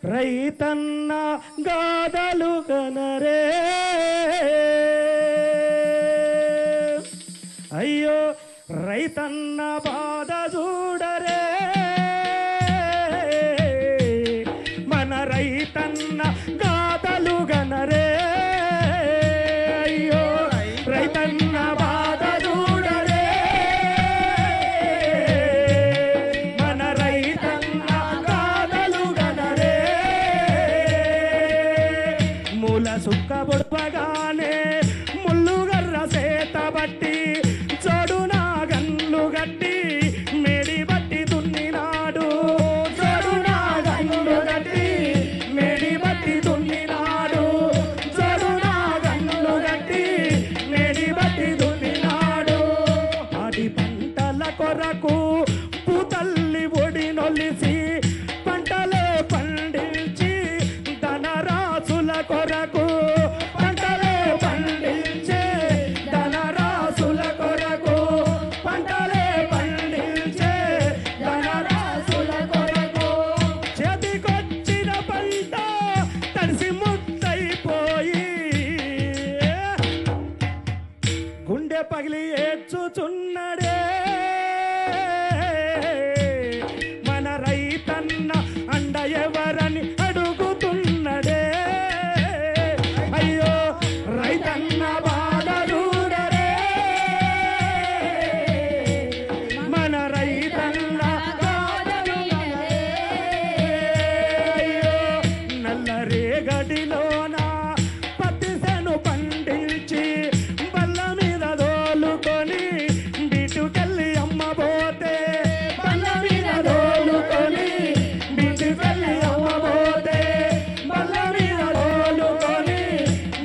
రైతన్న గాథలు కనరే అయ్యో రైతన్న బాధ చూడరే మన రైతన్న గాథలు గనరే అయ్యో రైతన్న బాధ చూడరే మన రైతన్న గాథలు గనరే మూల సుక్క బొడవగానే ముల్లుగర్ర సేత బట్టి చోడునా గన్లు గట్టి మేడి బట్టి దున్నినాడు చోడునా గన్లు గట్టి మేడి బట్టి దున్నినాడు చోడునా గన్లు గట్టి మేడి బట్టి దున్నినాడు పాడి పంటల కొరకు పూతల్లి ఒడి నొలిసి పంటలే పండించి ధనరాసుల కొరకు పంటలే పండించే ధనరాసుల కొరకు పంటలే పండించే ధనరాసుల కొరకు చేతికొచ్చిన పంట తడిసి ముద్దయిపోయి గుండె పగిలి ఏడ్చుచున్నడే మన రైతన్న అండ ఎవరని అడుగుతున్నడే అయ్యో రైతన్న బాధ చూడరే మన రైతన్న బాధ చూడరే అయ్యో నల్లరేగడిలోన పత్తిసేను పండించి బల్ల మీద దోలుకొని బీటుకెళ్ళి అమ్మబోతే బల్ల మీద దోలుకొని బీటుకెళ్ళి అమ్మబోతే బల్ల మీద దోలుకొని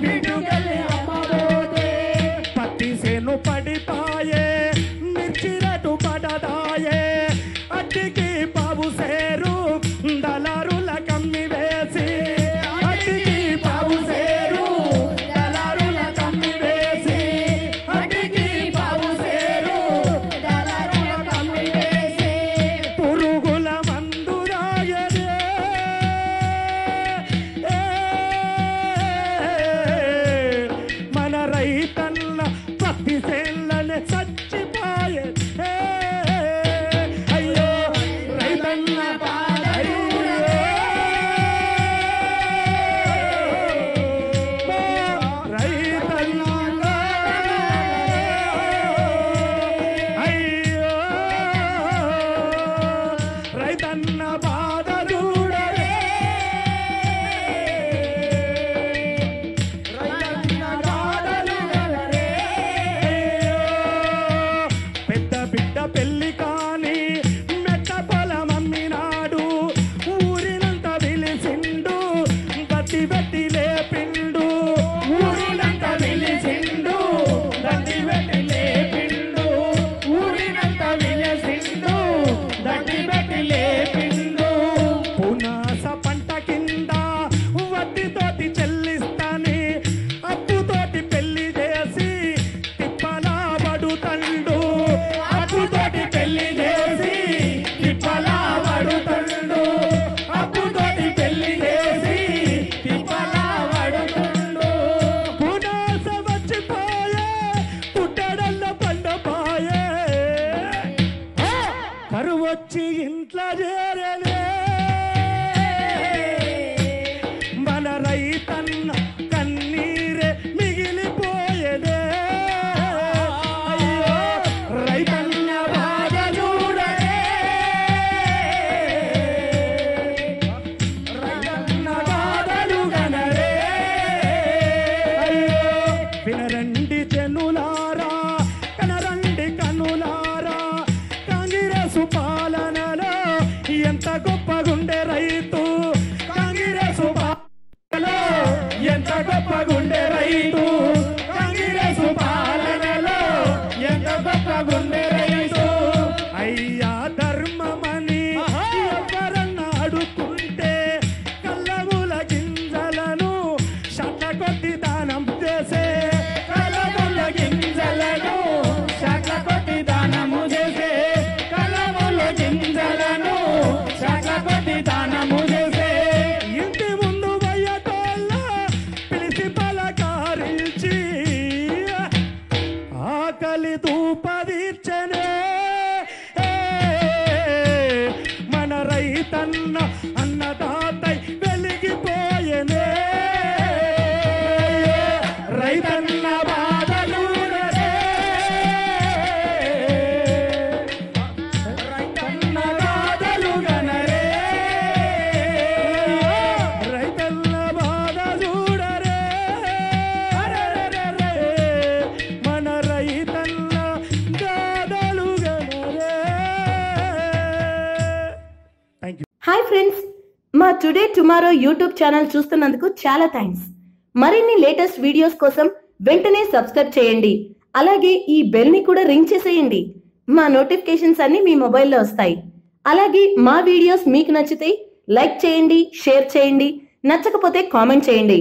బీటుకెళ్ళి అమ్మబోతే పత్తిసేను పడిపాయే మిర్చిరటు పడదాయే అట్టికి పావు సేరు దళారుల కమ్మి వేసి అట్టికి పావు సేరు దళారుల కమ్మి వేసి అట్టికి పావు సేరు దళారుల కమ్మి వేసి పురుగుల మందు రాయరే మన రైతన్న పత్తి సేన్లనే చచ్చిపోయే అయ్యో రైతన్న బాధ రైతన్న అయ్యో రైతన్న బాధ చూడరే రైతన్న బాధలు గనరే పెద్ద బిడ్డ పెళ్లి కాని మెట్ట పొలం అమ్మినాడు ఊరినంత విలిసిండు గట్టి పెట్టి లేపిండు ఊరినంత విలిసిండు గట్టి పెట్టి లేపిండు ఊరినంత విలిసిండు గట్టి పెట్టి లేపిండు పునాస పంట కింద వడ్డీతోటి చెల్లిస్తాని అప్పుతోటి పెళ్లి చేసి తిప్పలా పడుతండు అప్పుతోటి పెళ్లి చేసి తిప్పలా పడుతండు అప్పుతోటి పెళ్లి చేసి తిప్పలా పడుతుండు పునాస వచ్చిపోయే పుట్టడల్ల పండపాయే కరువు వచ్చి ఇంట్లో చేరలే మన రైతన్న కన్నీరే మిగిలిపోయేదే అయ్యో రైతన్న బాధ చూడరే రైతన్న బాధలు గనరే అయ్యో వినరండి జనులారా కనరండి కనులారా కాంగ్రెసు పాలనలో ఎంత గొప్పగుండే రైతు కాంగ్రెసు పాలనలో ఎంత గొప్పగుండే రైతు కాంగ్రెసు పాలనలో ఎంత గొప్పగుండే రైతు అయ్యా ధర్మమని ఎవరన్నా అడుక్కుంటే కళ్ళముల గింజలను షట్ట కొట్టి దానం చేసే కళ్ళముల గింజలను షట్ట కొట్టి దానము చేసే కళ్ళముల గింజలను ధూపదీర్చనే మన రైతన్న అన్నదాతై వెలిగిపోయనే రైతన్న బాధలుడరే రైతన్న బాధలు గనరే రైతన్న బాధ చూడరే మన రైతన్న గాథలు గనరే. Thank you. హాయ్ ఫ్రెండ్స్, మా టుడే టుమారో యూట్యూబ్ ఛానల్ చూస్తున్నందుకు చాలా థ్యాంక్స్. మరిన్ని లేటెస్ట్ వీడియోస్ కోసం వెంటనే సబ్స్క్రైబ్ చేయండి. అలాగే ఈ బెల్ ని కూడా రింగ్ చేసేయండి. మా నోటిఫికేషన్స్ అన్ని మీ మొబైల్లో వస్తాయి. అలాగే మా వీడియోస్ మీకు నచ్చితే లైక్ చేయండి, షేర్ చేయండి, నచ్చకపోతే కామెంట్ చేయండి.